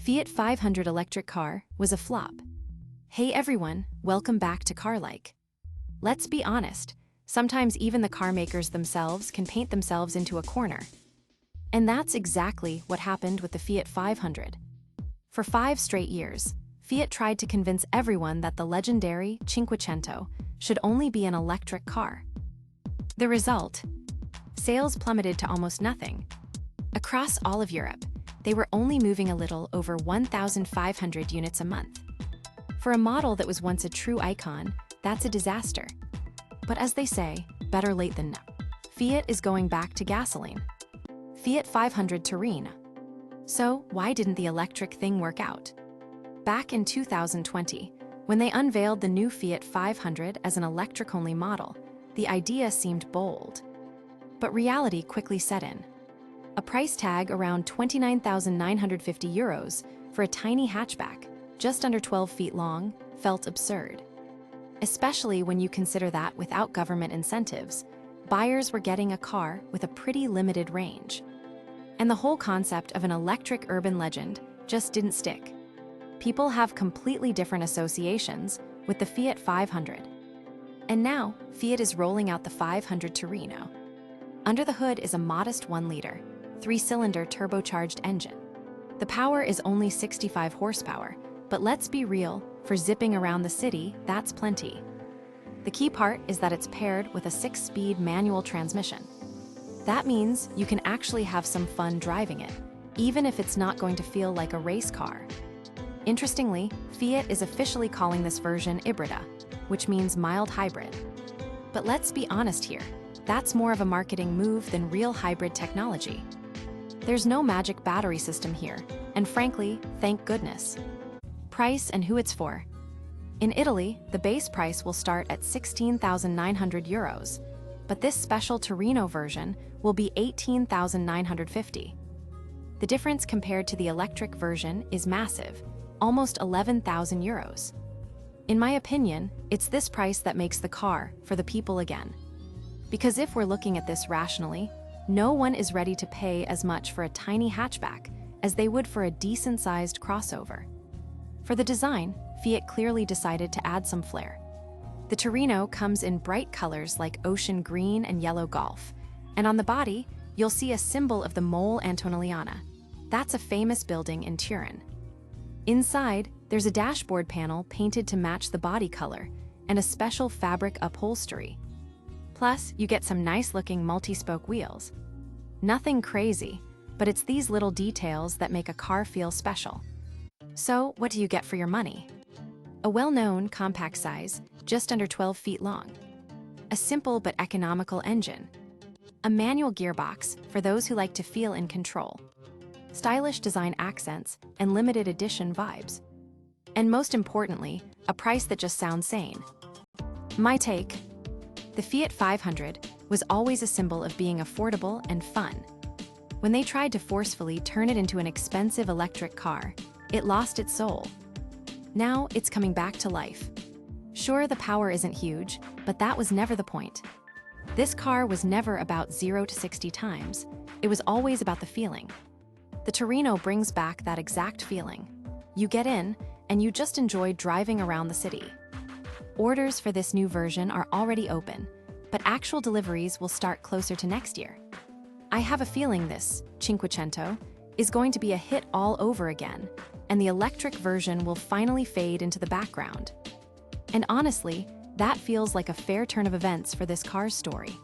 Fiat 500 electric car was a flop. Hey everyone, welcome back to CarLike. Let's be honest, sometimes even the car makers themselves can paint themselves into a corner. And that's exactly what happened with the Fiat 500. For 5 straight years, Fiat tried to convince everyone that the legendary Cinquecento should only be an electric car. The result? Sales plummeted to almost nothing. Across all of Europe, they were only moving a little over 1,500 units a month. For a model that was once a true icon, that's a disaster. But as they say, better late than never. Fiat is going back to gasoline. Fiat 500 Torino. So why didn't the electric thing work out? Back in 2020, when they unveiled the new Fiat 500 as an electric-only model, the idea seemed bold. But reality quickly set in. A price tag around €29,950 for a tiny hatchback, just under 12 feet long, felt absurd. Especially when you consider that without government incentives, buyers were getting a car with a pretty limited range. And the whole concept of an electric urban legend just didn't stick. People have completely different associations with the Fiat 500. And now, Fiat is rolling out the 500 Torino. Under the hood is a modest 1-liter, 3-cylinder turbocharged engine. The power is only 65 horsepower, but let's be real, for zipping around the city, that's plenty. The key part is that it's paired with a 6-speed manual transmission. That means you can actually have some fun driving it, even if it's not going to feel like a race car. Interestingly, Fiat is officially calling this version Ibrida, which means mild hybrid. But let's be honest here, that's more of a marketing move than real hybrid technology. There's no magic battery system here, and frankly, thank goodness. Price and who it's for. In Italy, the base price will start at €16,900, but this special Torino version will be €18,950. The difference compared to the electric version is massive, almost €11,000. In my opinion, it's this price that makes the car for the people again. Because if we're looking at this rationally, no one is ready to pay as much for a tiny hatchback as they would for a decent-sized crossover. For the design, Fiat clearly decided to add some flair. The Torino comes in bright colors like ocean green and yellow golf, and on the body, you'll see a symbol of the Mole Antonelliana. That's a famous building in Turin. Inside, there's a dashboard panel painted to match the body color and a special fabric upholstery. Plus, you get some nice-looking multi-spoke wheels. Nothing crazy, but it's these little details that make a car feel special. So, what do you get for your money? A well-known compact size, just under 12 feet long. A simple but economical engine. A manual gearbox for those who like to feel in control. Stylish design accents and limited edition vibes. And most importantly, a price that just sounds sane. My take. The Fiat 500 was always a symbol of being affordable and fun. When they tried to forcefully turn it into an expensive electric car, it lost its soul. Now it's coming back to life. Sure, the power isn't huge, but that was never the point. This car was never about 0 to 60 times. It was always about the feeling. The Torino brings back that exact feeling. You get in, and you just enjoy driving around the city. Orders for this new version are already open, but actual deliveries will start closer to next year. I have a feeling this Cinquecento is going to be a hit all over again, and the electric version will finally fade into the background. And honestly, that feels like a fair turn of events for this car's story.